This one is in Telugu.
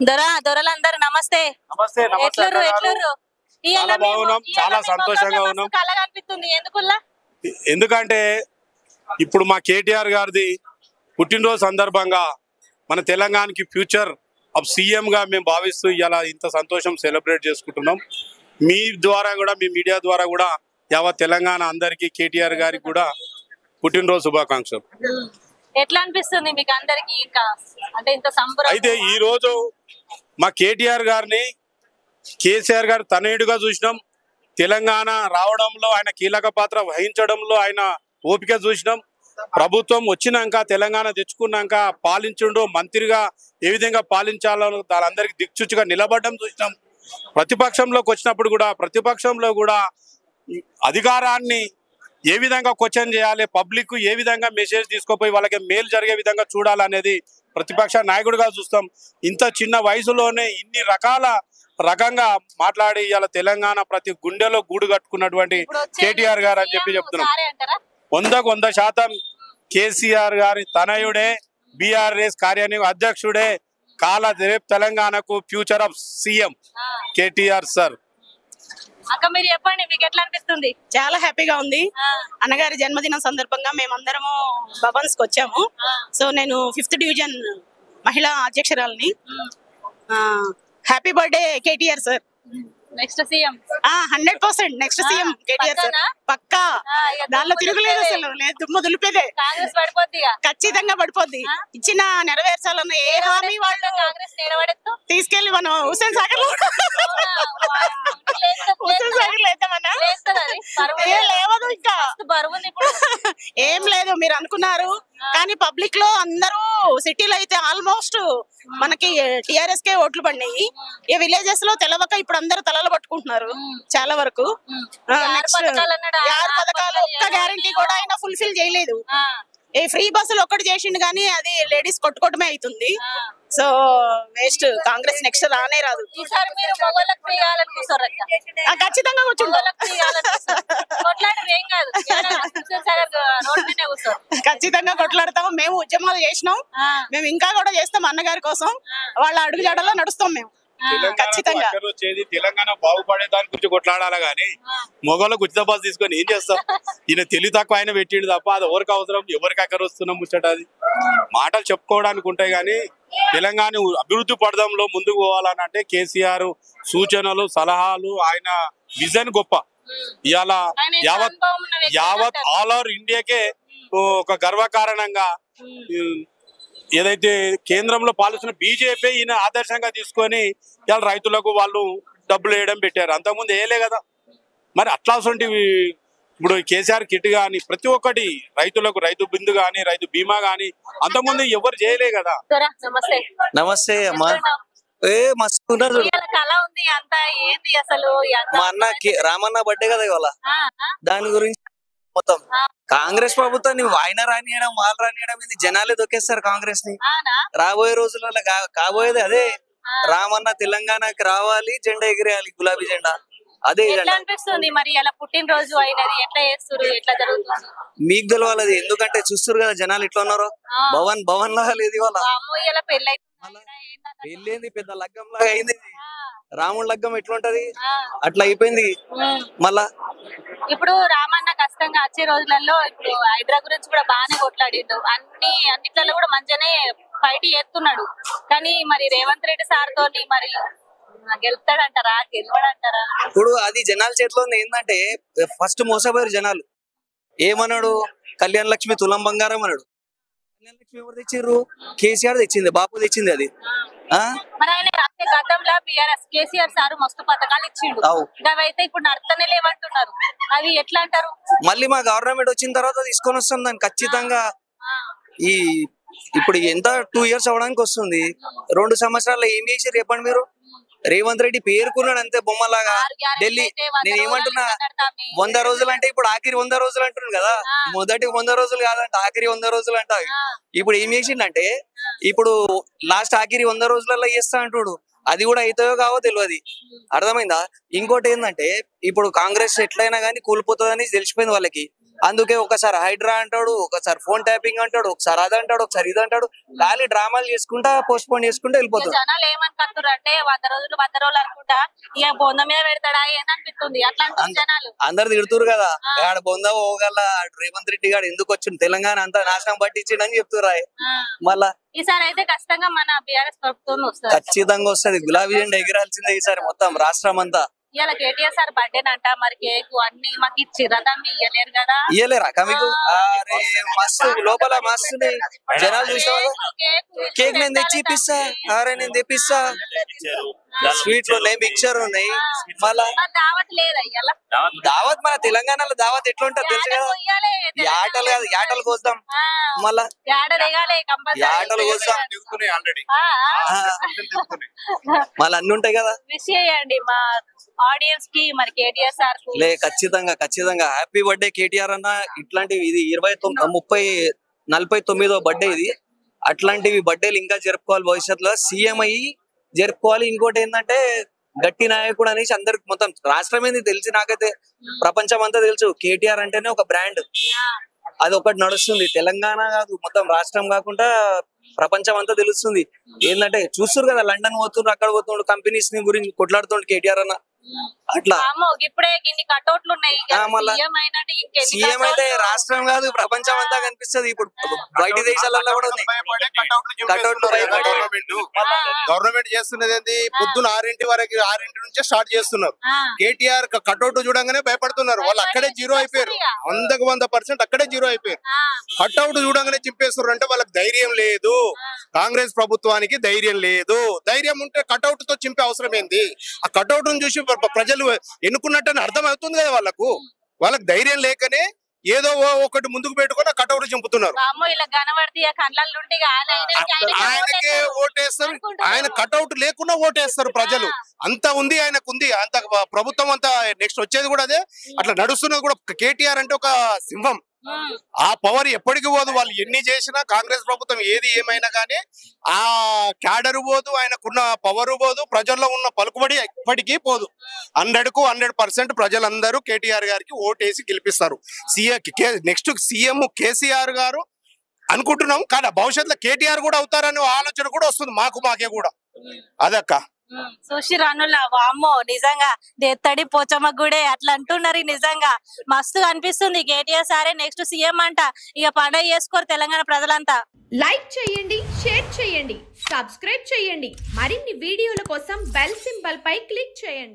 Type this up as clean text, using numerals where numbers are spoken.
దొరలందరూ నమస్తే. నమస్తే. చాలా సంతోషంగా ఉన్నాం. ఎందుకంటే ఇప్పుడు మా కేటీఆర్ గారిది పుట్టినరోజు సందర్భంగా మన తెలంగాణకి ఫ్యూచర్ ఆఫ్ సీఎం గా మేము భావిస్తూ ఇలా ఇంత సంతోషం సెలబ్రేట్ చేసుకుంటున్నాం. మీ ద్వారా కూడా, మీ మీడియా ద్వారా కూడా యావత్ తెలంగాణ అందరికి కేటీఆర్ గారికి కూడా పుట్టినరోజు శుభాకాంక్షలు. ఎట్లా అనిపిస్తుంది మీకు అందరికి? ఇంకా అంటే ఇంత సంబరం. అయితే ఈ రోజు మా కేటీఆర్ గారిని కేసీఆర్ గారు తనయుడిగా చూసినాం. తెలంగాణ రావడంలో ఆయన కీలక పాత్ర వహించడంలో ఆయన ఓపిక చూసినాం. ప్రభుత్వం వచ్చినాక, తెలంగాణ తెచ్చుకున్నాక పాలించుండో మంత్రిగా ఏ విధంగా పాలించాలో వాళ్ళందరికీ దిక్సూచిగా నిలబడడం చూసినాం. ప్రతిపక్షంలోకి వచ్చినప్పుడు కూడా ప్రతిపక్షంలో కూడా అధికారాన్ని ఏ విధంగా క్వశ్చన్ చేయాలి, పబ్లిక్ ఏ విధంగా మెసేజ్ తీసుకుపోయి వాళ్ళకి మేలు జరిగే విధంగా చూడాలనేది ప్రతిపక్ష నాయకుడిగా చూస్తాం. ఇంత చిన్న వయసులోనే ఇన్ని రకంగా మాట్లాడి ఇవాళ తెలంగాణ ప్రతి గుండెలో గూడు కట్టుకున్నటువంటి కేటీఆర్ గారు అని చెప్తున్నాం. 100% కేసీఆర్ గారి తనయుడే, బీఆర్ఎస్ కార్యనిర్వాహక అధ్యక్షుడే, రేపు తెలంగాణకు future of CM KTR sir. అక్క మీరు చెప్పండి, మీకు ఎట్లా అనిపిస్తుంది? చాలా హ్యాపీగా ఉంది. అన్నగారి జన్మదినం సందర్భంగా మేమందరము భవన్స్ కి వచ్చాము. సో నేను 5th డివిజన్ మహిళా అధ్యక్షురాలని. Happy birthday KTR sir. Next CM 100% next CM KTR sir పక్కా. దానిలో తిరుగులేదు, అసలు లేదు, దుమ్ము దులిపేదే. కాంగ్రెస్ పడిపోద్ది, ఖచ్చితంగా పడిపోద్ది. ఇచ్చిన నెరవేర్చాలన్న ఏ హామీ వాళ్ళు తీసుకెళ్లి మనం హుస్సేన్ సాగర్ లో వేద్దామన్నా లేవదు. ఇంకా ఏం లేదు మీరు అనుకున్నారు, కానీ పబ్లిక్ లో అందరూ సిటీలో అయితే ఆల్మోస్ట్ మనకి టిఆర్ఎస్ కే ఓట్లు పడినాయి. ఈ విలేజెస్ లో తెలవక ఇప్పుడు అందరూ తలలు పట్టుకుంటున్నారు చాలా వరకు. నెక్స్ట్ 6 పథకాలు ఒక్క గ్యారంటీ కూడా ఆయన ఫుల్ఫిల్ చేయలేదు. ఈ ఫ్రీ బస్సులు ఒక్కటి చేసిండు కానీ అది లేడీస్ కొట్టుకోవటమే అవుతుంది. So waste. కాంగ్రెస్ నెక్స్ట్ రానే రాదు. ఖచ్చితంగా ఖచ్చితంగా కొట్లాడతాం. మేము ఉద్యమాలు చేసినాం, మేము ఇంకా కూడా చేస్తాం అన్నగారి కోసం. వాళ్ళ అడుగుజాడలో నడుస్తాం మేము ఖచ్చితంగా. తెలంగాణ బాగుపడే దాని గురించి కొట్లాడాలి కానీ మొగలకు ఉచిత బస్ తీసుకొని ఏం చేస్తాం? ఈయన తెలివి తక్కువ ఆయన పెట్టిండు తప్ప అది ఎవరికి అవసరం, ఎవరికి అక్కడ వస్తున్నాం ముచ్చట. అది మాటలు చెప్పుకోవడానికి ఉంటాయి కానీ తెలంగాణ అభివృద్ధి పడడంలో ముందుకు పోవాలని అంటే కేసీఆర్ సూచనలు, సలహాలు, ఆయన విజన్ గొప్ప. ఇవాళ యావత్ ఆల్ ఓవర్ ఇండియాకే ఒక గర్వకారణంగా ఏదైతే కేంద్రంలో పాలిస్తున్న బీజేపీ ఈయన ఆదర్శంగా తీసుకొని ఇవాళ రైతులకు వాళ్ళు డబ్బులు వేయడం పెట్టారు. అంతకుముందు వేయలే కదా. మరి అట్లాంటివి ఇప్పుడు కేసీఆర్ కిట్ గాని ప్రతి ఒక్కటి రైతులకు, రైతు బిందు గాని, రైతు బీమా గాని అంతకుముందు ఎవరు చేయలే కదా. నమస్తే అమ్మా. మస్తు మా అన్న రామన్న బర్త్డే కదా ఇవాళ. దాని గురించి మొత్తం కాంగ్రెస్ ప్రభుత్వాన్ని ఆయన రానియడం, వాళ్ళు రానియడం, ఇది జనాలే దొక్కేస్తారు కాంగ్రెస్ ని. రాబోయే రోజులలో కాబోయేది అదే. రామన్న తెలంగాణకి రావాలి, జెండా ఎగిరేయాలి, గులాబీ జెండా. అదే అనిపిస్తుంది. మరి అలా పుట్టినరోజు అయినది ఎట్లా చేస్తారు, ఎట్లా జరుగుతుంది మీకు తెలవాలి. ఎందుకంటే చూస్తారు కదా జనాలు ఎట్లా ఉన్నారో. భవన్ లాగా లేదు ఇవాళ. పెళ్ళేంది, పెద్ద లగ్గం లాగా అయింది. రాముడు లగ్గం ఎట్లుంటది అట్లా అయిపోయింది. మళ్ళా ఇప్పుడు రామన్న కష్టంగా వచ్చే రోజులలో ఇప్పుడు హైదరాబాద్ గురించి కూడా బాగానే కొట్లాడిండు. అన్నిట్లలో కూడా మంచిగానే ఫైట్ చేస్తున్నాడు. కానీ మరి రేవంత్ రెడ్డి సార్ తోని మరి గెలుస్తాడంటారా, గెలవడంటారా? ఇప్పుడు అది జనాల చేతిలో ఉంది. ఏంటంటే ఫస్ట్ మోసపోయారు జనాలు. ఏమన్నాడు? కళ్యాణ లక్ష్మి తులం బంగారం అన్నాడు. కళ్యాణ లక్ష్మి ఎవరు తెచ్చిర్రు? కేసీఆర్ తెచ్చింది, బాపు తెచ్చింది. అది గతంలో బీఆర్ఎస్ కేసీఆర్ సార్ మస్తు పథకాలు ఇచ్చిండు. అవైతే ఇప్పుడు నడతనే లేవంటున్నారు. అది ఎట్లా అంటారు? మళ్ళీ మా గవర్నమెంట్ వచ్చిన తర్వాత తీసుకొని వస్తాం దాన్ని ఖచ్చితంగా. ఇప్పుడు ఎంత 2 years అవడానికి వస్తుంది. 2 సంవత్సరాల్లో ఏం చేసి రేపండి మీరు? రేవంత్ రెడ్డి పేరుకున్నాడు అంతే బొమ్మలాగా. ఢిల్లీ నేను ఏమంటున్నా, 100 రోజులు అంటే ఇప్పుడు ఆఖరి 100 రోజులు అంటున్నాడు కదా. మొదటి 100 రోజులు కాదంట, ఆఖరి 100 రోజులు అంట. ఇప్పుడు ఏం చేసిండంటే ఇప్పుడు లాస్ట్ ఆఖరి 100 రోజులలో చేస్తా అంటుడు. అది కూడా అవుతాయో కావో తెలియదు. అర్థమైందా? ఇంకోటి ఏంటంటే ఇప్పుడు కాంగ్రెస్ ఎట్లయినా కానీ కూలిపోతుందని తెలిసిపోయింది వాళ్ళకి. అందుకే ఒకసారి హైడ్రా అంటాడు, ఒకసారి ఫోన్ ట్యాపింగ్ అంటాడు, ఒకసారి అది అంటాడు, ఒకసారి ఇది అంటాడు. ఖాళీ డ్రామాలు చేసుకుంటా పోస్ట్ పోన్ చేసుకుంటా వెళ్ళిపోతాడు. జనాలు ఏమనుకుంటారు అంటే 100 రోజులు అనుకుంటా ఇక బొంద మీద పెడతాడా ఏమనిపిస్తుంది అట్లా జనాలు అందరు తిడుతురు కదా, ఆడ బొంద పోగల రేవంత్ రెడ్డి గారు ఎందుకు వచ్చిండు తెలంగాణ అంతా నాశనం పట్టించిండు అని చెప్తురా. మళ్ళా ఈసారి అయితే ఖచ్చితంగా మన బీఆర్ఎస్ ప్రభుత్వం వస్తుంది, ఖచ్చితంగా వస్తుంది. గులాబీ జెండా ఎగిరాల్సిందే ఈసారి మొత్తం రాష్ట్రం అంతా. ఇవాళ కేటీఆర్ సార్ బర్త్డే అంట, మరి కేక్ అన్ని మాకు ఇచ్చిర్రా, దాన్ని ఇయ్యలేరు కదా. ఇయ్యలేరా మీకు? అరే మస్తు లోపల మస్తు జనాలు చూసావా? కేక్ నేను తెచ్చి ఇప్పిస్తా, అరే నేను తెప్పిస్తా, స్వీట్లు ఉన్నాయి, మిక్చర్ ఉన్నాయి. మళ్ళా దావత్ లేదా ఇవాళ? దావత్ మన తెలంగాణలో దావత్ ఎట్లా ఉంటుంది తెలుసు కదా. యాటలు కాదు, యాటలు కోస్తాం. మళ్ళా యాటలు కోస్తాం, మళ్ళీ అన్ని ఉంటాయి కదా. విష్ చేయండి మా ఆడియన్స్ కి, మరి కేటీఆర్ సార్ లే ఖచ్చితంగా ఖచ్చితంగా హ్యాపీ బర్త్డే కేటీఆర్ అన్న. ఇట్లాంటివి ఇది 49వ బర్త్డే ఇది. అట్లాంటివి బర్త్డేలు ఇంకా జరుపుకోవాలి, భవిష్యత్తులో సీఎం అయ్యి జరుపుకోవాలి. ఇంకోటి ఏంటంటే గట్టి నాయకుడు అనేసి అందరికి మొత్తం రాష్ట్రం ఏంది తెలిసి, నాకైతే ప్రపంచం అంతా తెలుసు. కేటీఆర్ అంటేనే ఒక బ్రాండ్, అది ఒకటి నడుస్తుంది. తెలంగాణ కాదు మొత్తం రాష్ట్రం కాకుండా ప్రపంచం అంతా తెలుస్తుంది. ఏంటంటే చూస్తున్నారు కదా, లండన్ పోతుండ్రు, అక్కడ పోతుండ్రు, కంపెనీస్ ని గురించి కొట్లాడుతుండ్రు కేటీఆర్ అన్న. అట్లా ఇప్పుడే ఇన్ని కటౌట్లు ఉన్నాయి. సీఎం అయితే రాష్ట్రం కాదు ప్రపంచం అంతా కనిపిస్తుంది. ఇప్పుడు బయట దేశాలలో కూడా ఉంది కటౌట్లు. గవర్నమెంట్ చేస్తున్నది ఏంటి, పొద్దున 6 వరకు 6 నుంచే స్టార్ట్ చేస్తున్నారు. కేటీఆర్ కటౌట్ చూడంగానే భయపడుతున్నారు. వాళ్ళు అక్కడే జీరో అయిపోయారు, 100% అక్కడే జీరో అయిపోయారు. కటౌట్ చూడంగానే చింపేస్తున్నారు. అంటే వాళ్ళకి ధైర్యం లేదు, కాంగ్రెస్ ప్రభుత్వానికి ధైర్యం లేదు. ధైర్యం ఉంటే కటౌట్ తో చింపే అవసరం ఏంది? ఆ కటౌట్ ను చూసి ప్రజలు ఎన్నుకున్నట్టని అర్థం అవుతుంది కదా వాళ్ళకు ధైర్యం లేకనే ఏదో ఒకటి ముందుకు పెట్టుకుని కటౌట్ చింపుతున్నారు. ఆయనకే ఓటేస్తారు, ఆయన కటౌట్ లేకుండా ఓటేస్తారు ప్రజలు. అంత ఉంది ఆయనకు, ఉంది అంత ప్రభుత్వం అంతా. నెక్స్ట్ వచ్చేది కూడా అదే, అట్లా నడుస్తున్నది కూడా. కేటీఆర్ అంటే ఒక సింహం, ఆ పవర్ ఎప్పటికి పోదు. వాళ్ళు ఎన్ని చేసినా కాంగ్రెస్ ప్రభుత్వం ఏది ఏమైనా కానీ ఆ క్యాడర్ పోదు, ఆయనకున్న పవర్ పోదు, ప్రజల్లో ఉన్న పలుకుబడి ఎప్పటికీ పోదు. 100% ప్రజలందరూ కేటీఆర్ గారికి ఓటేసి గెలిపిస్తారు. నెక్స్ట్ సీఎం కేసీఆర్ గారు అనుకుంటున్నాం, కానీ భవిష్యత్తులో కేటీఆర్ కూడా అవుతారనే ఆలోచన కూడా వస్తుంది మాకే కూడా. అదక్క సుశిరానులా వామ్మో, నిజంగా దేత్తడి పోచమ్మ గుడే అట్లా అంటున్నారు. నిజంగా మస్తు అనిపిస్తుంది. కేటీఆర్ సారే నెక్స్ట్ సీఎం అంట. ఇక పండుగ చేసుకోరు తెలంగాణ ప్రజలంతా. లైక్ చేయండి, షేర్ చేయండి, సబ్స్క్రైబ్ చేయండి. మరిన్ని వీడియోల కోసం బెల్ సింబల్ పై క్లిక్ చేయండి.